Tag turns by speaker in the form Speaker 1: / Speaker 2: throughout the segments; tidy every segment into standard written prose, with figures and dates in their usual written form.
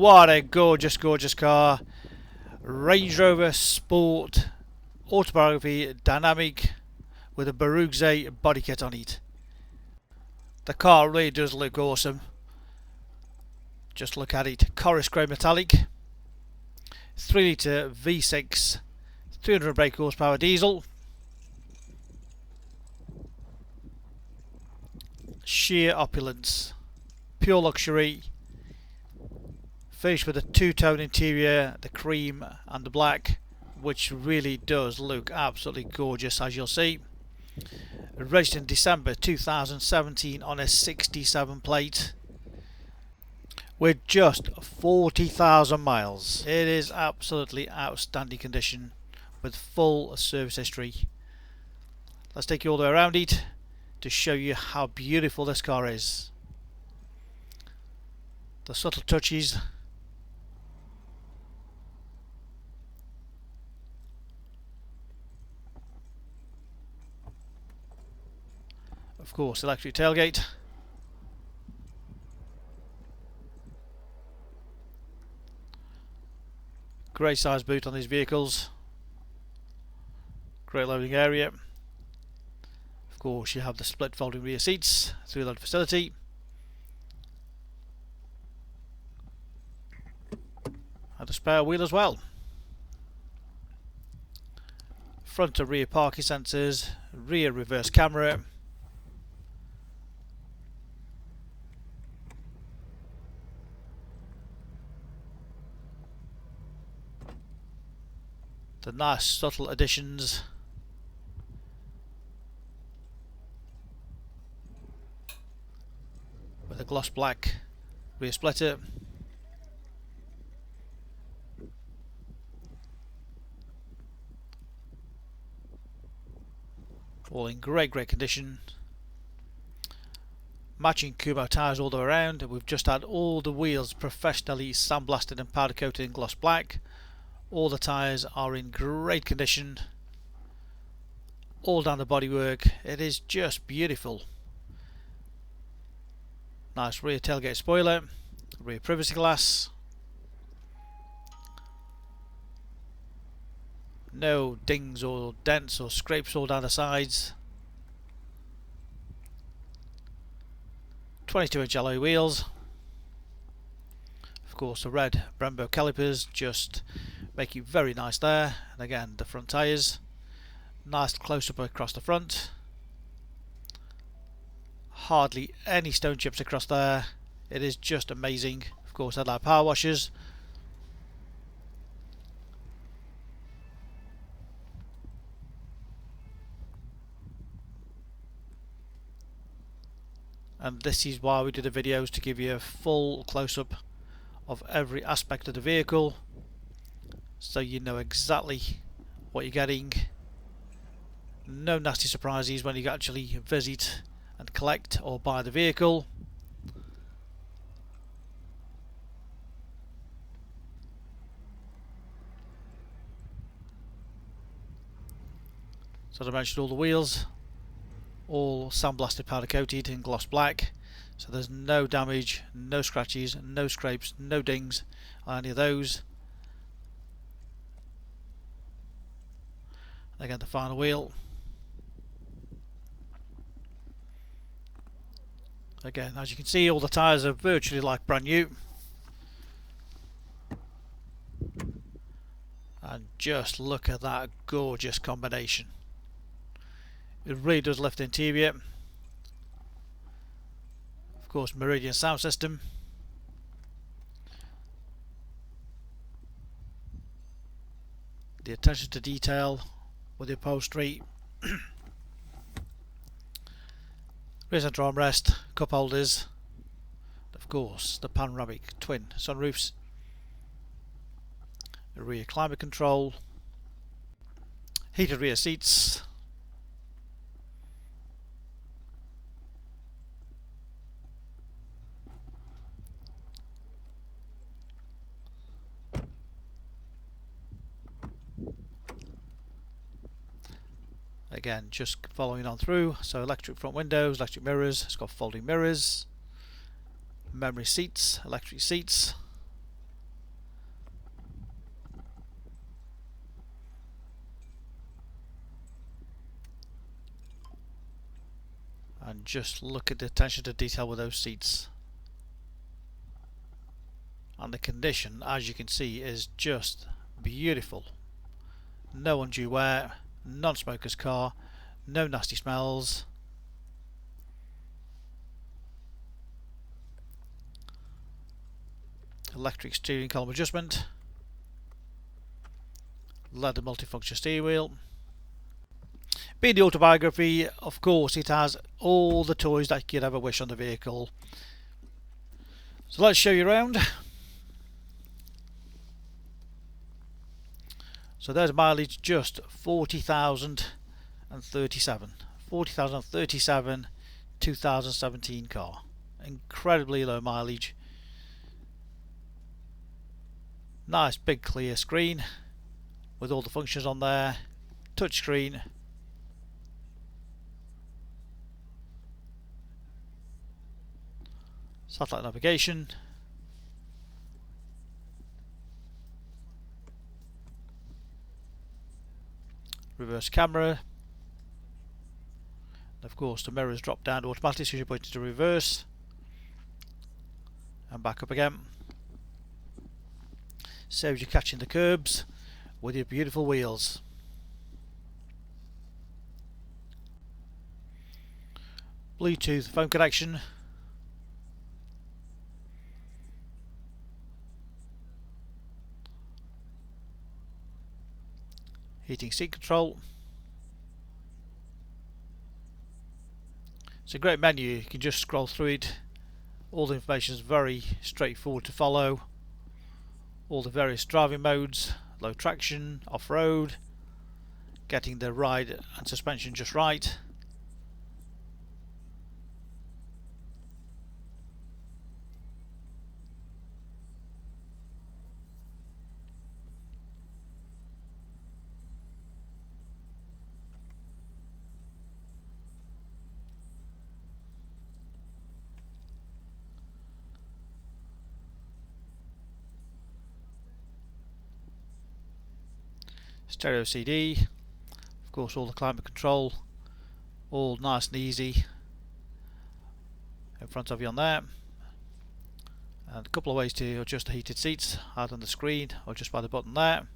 Speaker 1: What a gorgeous, gorgeous car. Range Rover Sport Autobiography Dynamic with a BARUGZAI body kit on it. The car really does look awesome. Just look at it. Chorus grey metallic. 3 litre V6, 300 brake horsepower diesel. Sheer opulence. Pure luxury. Finished with a two-tone interior, the cream and the black, which really does look absolutely gorgeous, as you'll see. Registered in December 2017 on a 67 plate with just 40,000 miles. It is absolutely outstanding condition with full service history. Let's take you all the way around it to show you how beautiful this car is. The subtle touches. Of course, electric tailgate. Great size boot on these vehicles. Great loading area. Of course, you have the split folding rear seats, 3-load facility. And a spare wheel as well. Front and rear parking sensors, rear reverse camera. The nice subtle additions. With a gloss black rear splitter. All in great condition. Matching Kumo tyres all the way around. We've just had all the wheels professionally sandblasted and powder coated in gloss black. All the tyres are in great condition. All down the bodywork. It is just beautiful. Nice rear tailgate spoiler. Rear privacy glass. No dings or dents or scrapes all down the sides. 22-inch alloy wheels. Of course, the red Brembo calipers just make it very nice there. And again, the front tyres, nice close up across the front. Hardly any stone chips across there. It is just amazing. Of course, headlight power washers. And this is why we do the videos, to give you a full close-up of every aspect of the vehicle, so you know exactly what you're getting. No nasty surprises when you actually visit and collect or buy the vehicle. So as I mentioned, all the wheels all sandblasted, powder coated in gloss black, so there's no damage, no scratches, no scrapes, no dings on any of those. Again, the final wheel. Again, as you can see, all the tyres are virtually like brand new. And just look at that gorgeous combination. It really does lift the interior. Of course, Meridian sound system. The attention to detail with the upholstery. Rear centre armrest, cup holders. Of course, the panoramic twin sunroofs. The rear climate control. Heated rear seats. Again, just following on through, so electric front windows, electric mirrors, it's got folding mirrors, memory seats, electric seats. And just look at the attention to detail with those seats. And the condition, as you can see, is just beautiful. No undue wear, non-smoker's car, no nasty smells. Electric steering column adjustment, leather multifunction steering wheel. Being the Autobiography, of course, it has all the toys that you could ever wish on the vehicle. So let's show you around. So there's mileage, just 40,037. 40,037, 2017 car. Incredibly low mileage. Nice big clear screen with all the functions on there. Touch screen. Satellite navigation. Reverse camera. And of course the mirrors drop down automatically so you put it to reverse. And back up again. Saves you catching the curbs with your beautiful wheels. Bluetooth phone connection. Heating seat control. It's a great menu, you can just scroll through it. All the information is very straightforward to follow. All the various driving modes, low traction, off-road, getting the ride and suspension just right. Stereo CD, of course all the climate control, all nice and easy in front of you on there. And a couple of ways to adjust the heated seats, either on the screen or just by the button there.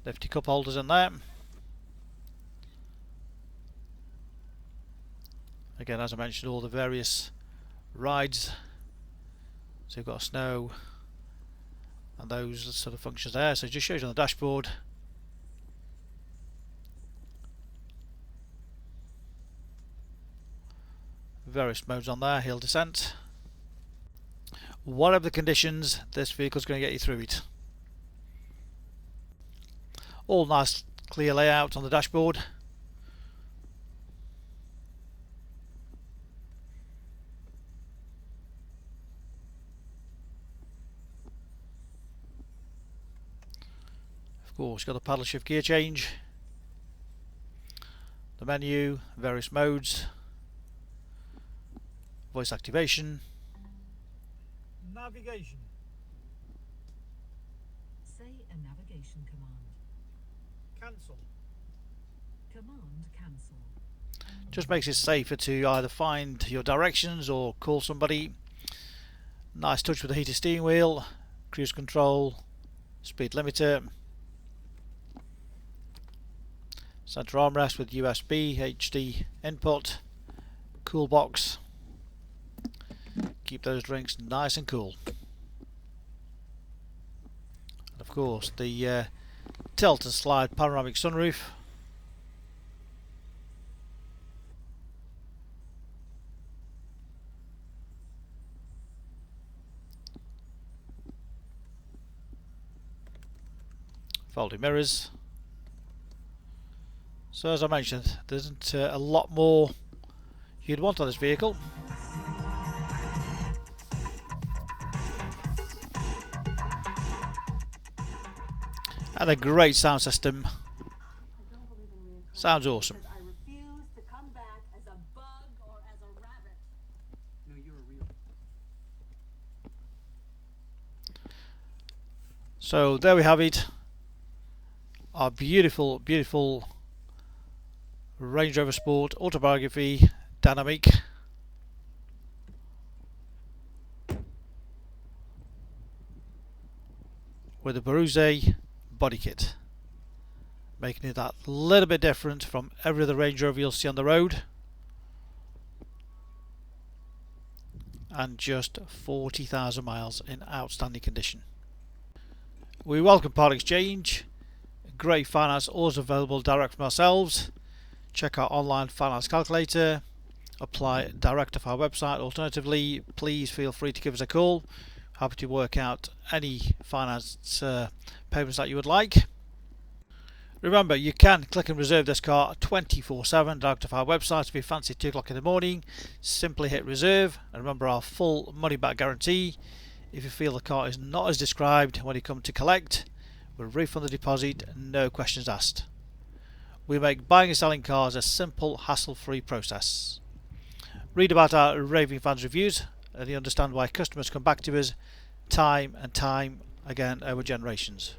Speaker 1: Nifty cup holders in there. Again, as I mentioned, all the various rides. So you've got snow and those sort of functions there. So it just shows you on the dashboard. Various modes on there, hill descent. Whatever the conditions, this vehicle's going to get you through it. All nice clear layout on the dashboard. Of course, got the paddle shift gear change, the menu, various modes, voice activation, navigation.
Speaker 2: Say a navigation command.
Speaker 1: Cancel.
Speaker 2: Command cancel.
Speaker 1: Just makes it safer to either find your directions or call somebody. Nice touch with the heated steering wheel, cruise control, speed limiter. Centre armrest with USB, HD input, cool box. Keep those drinks nice and cool. And of course the tilt and slide panoramic sunroof. Folding mirrors. So as I mentioned, there isn't a lot more you'd want on this vehicle. And a great sound system. Sounds awesome.
Speaker 2: I refuse to come back as a bug or as a rabbit. No, you're real.
Speaker 1: So there we have it. Our beautiful, beautiful Range Rover Sport Autobiography Dynamic. With the BARUGZAI body kit, making it that little bit different from every other Range Rover you'll see on the road, and just 40,000 miles in outstanding condition. We welcome part exchange. Great finance always available direct from ourselves. Check our online finance calculator, apply direct off our website. Alternatively, please feel free to give us a call. Happy to work out any finance payments that you would like. Remember, you can click and reserve this car 24/7 direct off our website. If you fancy 2 o'clock in the morning, simply hit reserve. And remember our full money back guarantee. If you feel the car is not as described when you come to collect, we'll refund the deposit, no questions asked. We make buying and selling cars a simple, hassle-free process. Read about our raving fans reviews and you understand why customers come back to us time and time again over generations.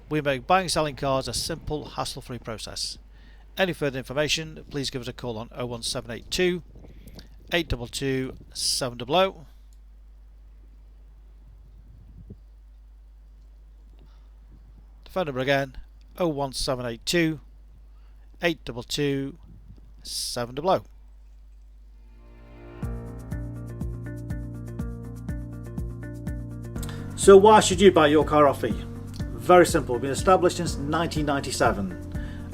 Speaker 1: We make buying and selling cars a simple, hassle-free process. Any further information, please give us a call on 01782 822 700. The phone number again, 01782 822 700. So why should you buy your car off me? Very simple. We've been established since 1997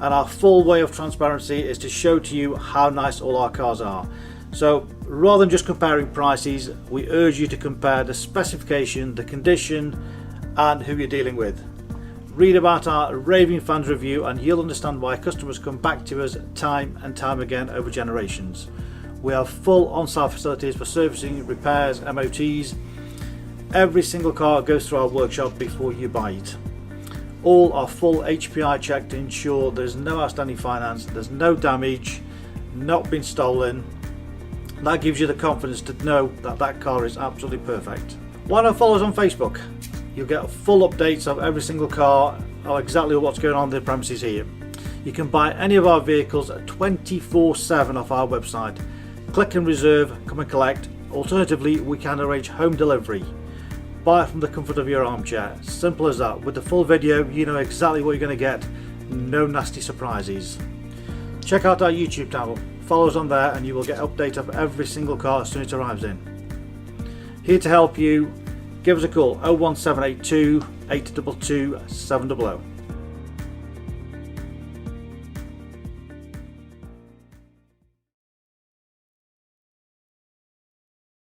Speaker 1: and our full way of transparency is to show to you how nice all our cars are. So rather than just comparing prices, we urge you to compare the specification, the condition and who you're dealing with. Read about our raving fans review and you'll understand why customers come back to us time and time again over generations. We have full on-site facilities for servicing, repairs, MOTs. Every single car goes through our workshop before you buy it. All are full HPI checked to ensure there's no outstanding finance, there's no damage, not been stolen. That gives you the confidence to know that that car is absolutely perfect. Why not follow us on Facebook? You'll get full updates of every single car, or exactly what's going on in the premises here. You can buy any of our vehicles 24/7 off our website. Click and reserve, come and collect. Alternatively, we can arrange home delivery. Buy it from the comfort of your armchair. Simple as that. With the full video, you know exactly what you're going to get. No nasty surprises. Check out our YouTube channel. Follow us on there and you will get updates of every single car as soon as it arrives in. Here to help you. Give us a call 01782 822 700.